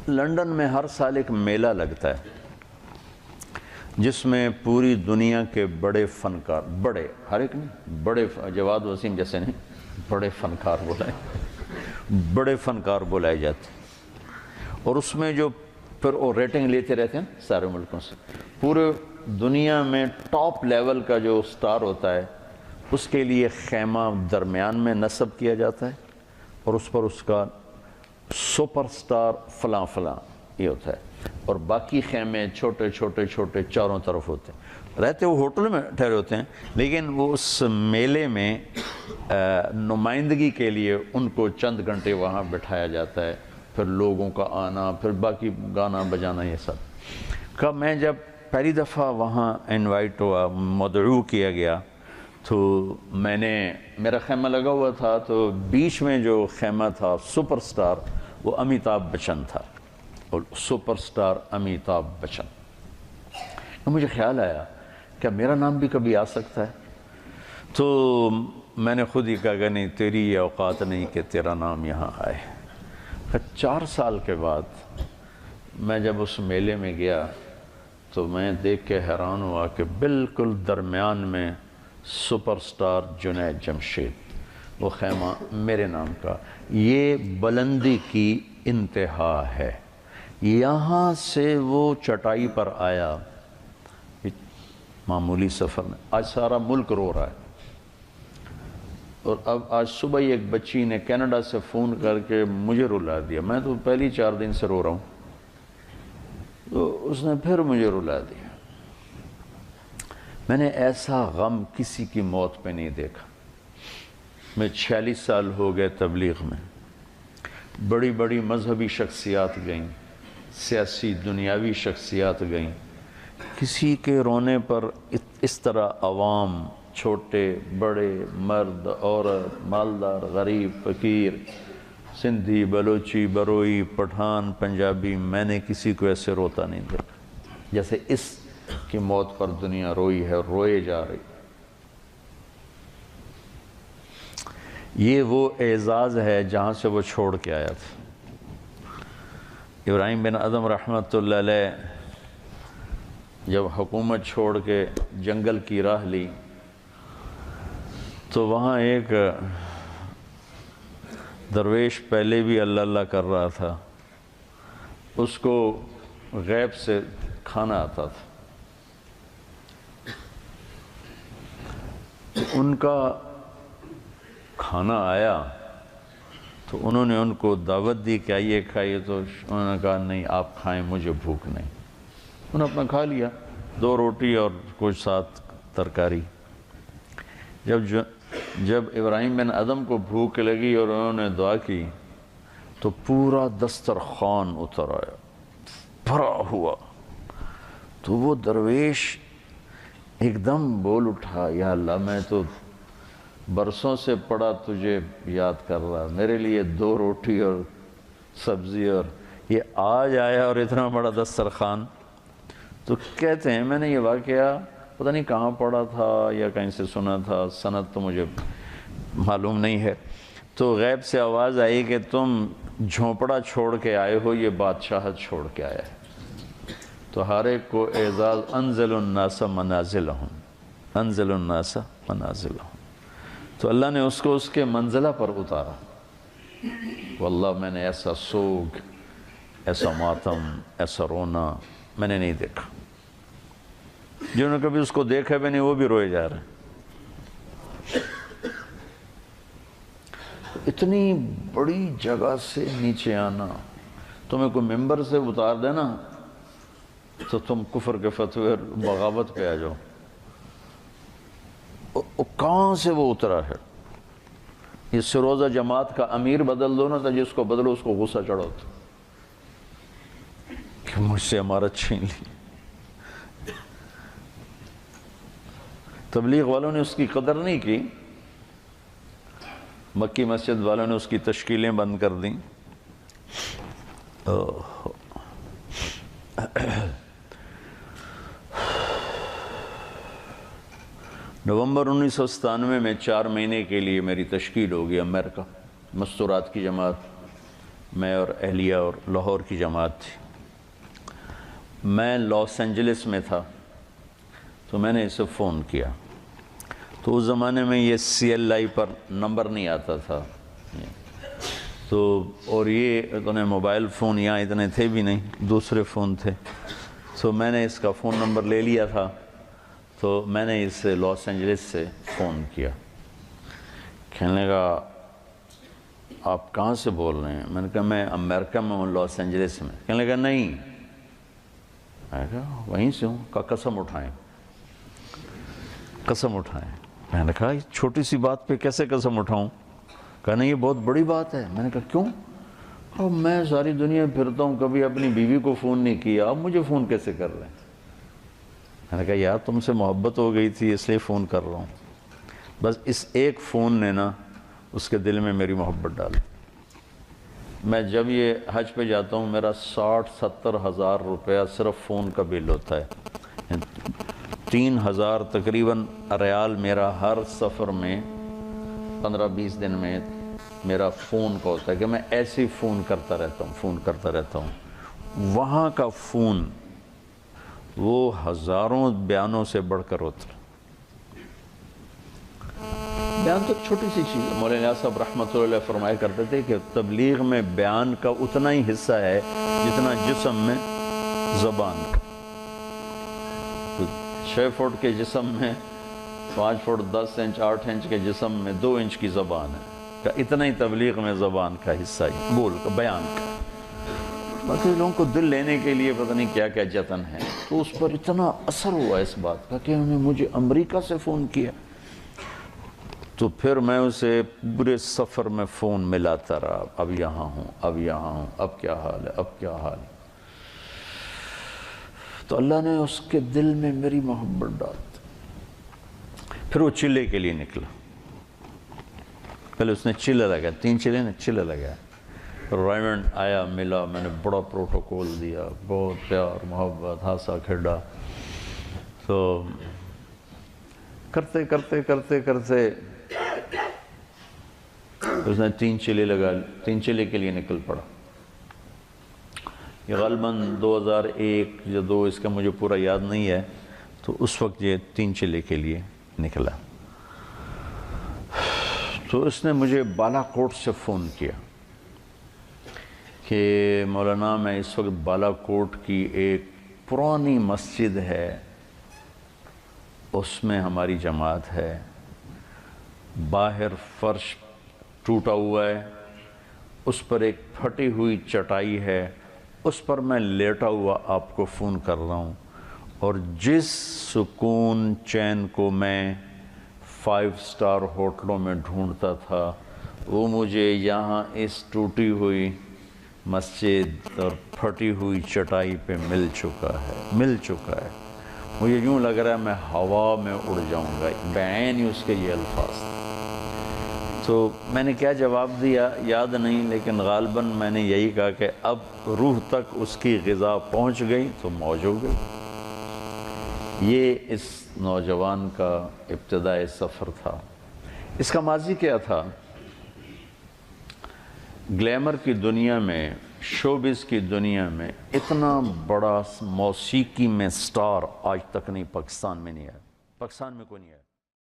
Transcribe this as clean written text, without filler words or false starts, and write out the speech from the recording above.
London میں ہر سال ایک میلہ لگتا ہے جس میں پوری دنیا کے بڑے فنکار، بڑے ہر ایک نہیں، بڑے جواد وسیم جیسے نہیں، بڑے فنکار بڑے فنکار بلائے جاتے ہیں، اور اس میں جو پھر وہ ریٹنگ لیتے رہتے ہیں سارے ملکوں سے، پورے دنیا میں ٹاپ لیول کا جو سٹار ہوتا ہے اس کے لیے خیمہ درمیان میں نصب کیا جاتا ہے، اور اس پر اس کا سپر سٹار فلاں فلاں یہ ہوتا ہے، اور باقی خیمے چھوٹے چھوٹے چھوٹے چاروں طرف ہوتے ہیں، رہتے وہ ہوٹل میں ٹھہرے ہوتے ہیں، لیکن وہ اس میلے میں نمائندگی کے لیے ان کو چند گھنٹے وہاں بٹھایا جاتا ہے، پھر لوگوں کا آنا، پھر باقی گانا بجانا، یہ سب کا میں جب پہلی دفعہ وہاں انوائٹ ہوا، مدعو کیا گیا، تو میں نے میرا خیمہ لگا ہوا تھا، تو بیچ میں جو خیمہ تھا سپر سٹار وہ امیتابھ بچن تھا، اور سپر سٹار امیتابھ بچن، تو مجھے خیال آیا کیا میرا نام بھی کبھی آ سکتا ہے؟ تو میں نے خود ہی کہا کہ نہیں، تیری یہ اوقات نہیں کہ تیرا نام یہاں آئے۔ 4 سال کے بعد میں جب اس میلے میں گیا تو میں دیکھ کے حیران ہوا کہ بالکل درمیان میں سپر سٹار جنید جمشید، وہ خیمہ میرے نام کا، یہ بلندی کی انتہا ہے، یہاں سے وہ چٹائی پر آیا معمولی سفر میں، آج سارا ملک رو رہا ہے، اور اب آج صبح ہی ایک بچی نے کینیڈا سے فون کر کے مجھے رلا دیا، میں تو پہلی 4 دن سے رو رہا ہوں، تو اس نے پھر مجھے رلا دیا۔ میں نے ایسا غم کسی کی موت پہ نہیں دیکھا۔ میں 46 سال ہو گئے تبلیغ میں، بڑی بڑی مذہبی شخصیات گئیں، سیاسی دنیاوی شخصیات گئیں، کسی کے رونے پر اس طرح عوام، چھوٹے بڑے، مرد عورت، مالدار غریب فقیر، سندھی بلوچی بروئی پٹھان پنجابی، میں نے کسی کو ایسے روتا نہیں دیکھا جیسے اس کی موت پر دنیا روئی ہے، روئے جا رہی۔ یہ وہ اعزاز ہے جہاں سے وہ چھوڑ کے آیا تھا۔ ابراہیم بن ادھم رحمۃ اللہ علیہ جب حکومت چھوڑ کے جنگل کی راہ لی تو وہاں ایک درویش پہلے بھی اللہ اللہ کر رہا تھا، اس کو غیب سے کھانا آتا تھا، ان کا کھانا آیا تو انہوں نے ان کو دعوت دی کہ آئیے کھائیے، تو انہوں نے کہا نہیں آپ کھائیں، مجھے بھوک نہیں۔ انہوں نے اپنا کھا لیا، 2 روٹی اور کچھ ساتھ ترکاری۔ جب ابراہیم بن ادھم کو بھوک لگی اور انہوں نے دعا کی تو پورا دسترخوان اتر آیا، بھرا ہوا، تو وہ درویش ایک دم بول اٹھا، یا اللہ میں تو برسوں سے پڑا تجھے یاد کر رہا، میرے لیے 2 روٹی اور سبزی، اور یہ آج آیا اور اتنا بڑا دسترخوان۔ تو کہتے ہیں میں نے یہ واقعہ پتہ نہیں کہاں پڑھا تھا یا کہیں سے سنا تھا، سند تو مجھے معلوم نہیں ہے، تو غیب سے آواز آئی کہ تم جھونپڑا چھوڑ کے آئے ہو، یہ بادشاہت چھوڑ کے آیا ہے۔ تو ہر ایک کو اعزاز، انزل الناس منازلہم، انزل الناس منازلہم، تو اللہ نے اس کو اس کے منزلہ پر اتارا۔ واللہ میں نے ایسا سوگ، ایسا ماتم، ایسا رونا میں نے نہیں دیکھا۔ جنہوں نے کبھی اس کو دیکھا بھی نہیں وہ بھی روئے جا رہے ہیں۔ اتنی بڑی جگہ سے نیچے آنا، تمہیں کوئی ممبر سے اتار دینا تو تم کفر کے فتوے بغاوت پہ آ جاؤ۔ کہاں سے وہ اترا ہے؟ یہ سروزہ جماعت کا امیر بدل دو نا، تو جس کو بدلو اس کو غصہ چڑھا ہوتا کہ مجھ سے امارت چھین لی۔ تبلیغ والوں نے اس کی قدر نہیں کی، مکی مسجد والوں نے اس کی تشکیلیں بند کر دیں۔ نومبر 1997 میں 4 مہینے کے لیے میری تشکیل ہوگی امریکہ، مستورات کی جماعت، میں اور اہلیہ اور لاہور کی جماعت تھی. میں لاس اینجلس میں تھا تو میں نے اسے فون کیا. تو اس زمانے میں یہ CLI پر نمبر نہیں آتا تھا تو، اور یہ اتنے موبائل فون یہاں اتنے تھے بھی نہیں، دوسرے فون تھے. تو میں نے اس کا فون نمبر لے لیا تھا تو میں نے اس سے لاس اینجلس سے فون کیا. کہنے لگا آپ کہاں سے بول رہے ہیں؟ میں نے کہا میں امریکہ میں ہوں، لاس اینجلس میں. کہنے لگا نہیں، میں نے کہا وہیں سے ہوں. کہا قسم اٹھائیں، قسم اٹھائیں. میں نے کہا چھوٹی سی بات پہ کیسے قسم اٹھاؤں؟ کہا نہیں یہ بہت بڑی بات ہے. میں نے کہا کیوں؟ اب میں ساری دنیا پھرتا ہوں، کبھی اپنی بیوی کو فون نہیں کیا، اب مجھے فون کیسے کر رہے ہیں؟ میں نے کہا یار تم سے محبت ہو گئی تھی اس لیے فون کر رہا ہوں. بس اس ایک فون نے نا اس کے دل میں میری محبت ڈالی. میں جب یہ حج پہ جاتا ہوں میرا 60-70 ہزار روپیہ صرف فون کا بل ہوتا ہے. 3,000 تقریباً ریال میرا ہر سفر میں 15-20 دن میں میرا فون کا ہوتا ہے کہ میں ایسے ہی فون کرتا رہتا ہوں. وہاں کا فون وہ ہزاروں بیانوں سے بڑھ کر ہوتا ہے. بیان تو ایک چھوٹی سی چیز ہے. مولانا نیاز صاحب رحمۃ اللہ علیہ فرمایا کرتے تھے کہ تبلیغ میں بیان کا اتنا ہی حصہ ہے جتنا جسم میں زبان کا. 6 فٹ کے جسم میں 5 فٹ 10 انچ 8 انچ کے جسم میں 2 انچ کی زبان ہے. کہ اتنا ہی تبلیغ میں زبان کا حصہ ہے، بول کا بیان کا. باقی لوگوں کو دل لینے کے لیے پتہ نہیں کیا کیا جتن ہے. تو اس پر اتنا اثر ہوا اس بات کا کہ انہوں نے مجھے امریکہ سے فون کیا. تو پھر میں اسے پورے سفر میں فون ملاتا رہا، اب یہاں ہوں، اب یہاں ہوں، اب کیا حال ہے، اب کیا حال ہے. تو اللہ نے اس کے دل میں میری محبت ڈال دی. پھر وہ چلے کے لیے نکلا. پہلے اس نے چلے لگا، 3 چلے نے چلے لگا. ریمنڈ آیا، ملا، میں نے بڑا پروٹوکول دیا، بہت پیار محبت ہنسا کھیڈا. تو کرتے کرتے کرتے کرتے اس نے 3 چلے لگا، 3 چلے کے لیے نکل پڑا. یہ غالباً 2001 یا 2 اس کا مجھے پورا یاد نہیں ہے. تو اس وقت یہ 3 چلے کے لیے نکلا. تو اس نے مجھے بالا کوٹ سے فون کیا کہ مولانا میں اس وقت بالا کوٹ کی ایک پرانی مسجد ہے، اس میں ہماری جماعت ہے. باہر فرش ٹوٹا ہوا ہے، اس پر ایک پھٹی ہوئی چٹائی ہے، اس پر میں لیٹا ہوا آپ کو فون کر رہا ہوں. اور جس سکون چین کو میں 5 سٹار ہوٹلوں میں ڈھونڈتا تھا وہ مجھے یہاں اس ٹوٹی ہوئی مسجد اور پھٹی ہوئی چٹائی پہ مل چکا ہے. مجھے یوں لگ رہا ہے میں ہوا میں اڑ جاؤں گا. بعین ہی اس کے یہ الفاظ تھے. تو میں نے کیا جواب دیا یاد نہیں، لیکن غالباً میں نے یہی کہا کہ اب روح تک اس کی غذا پہنچ گئی تو موج ہو گئی. یہ اس نوجوان کا ابتدائی سفر تھا. اس کا ماضی کیا تھا؟ گلیمر کی دنیا میں، شوبز کی دنیا میں اتنا بڑا موسیقی میں سٹار آج تک نہیں، پاکستان میں نہیں ہے. پاکستان میں کوئی نہیں ہے.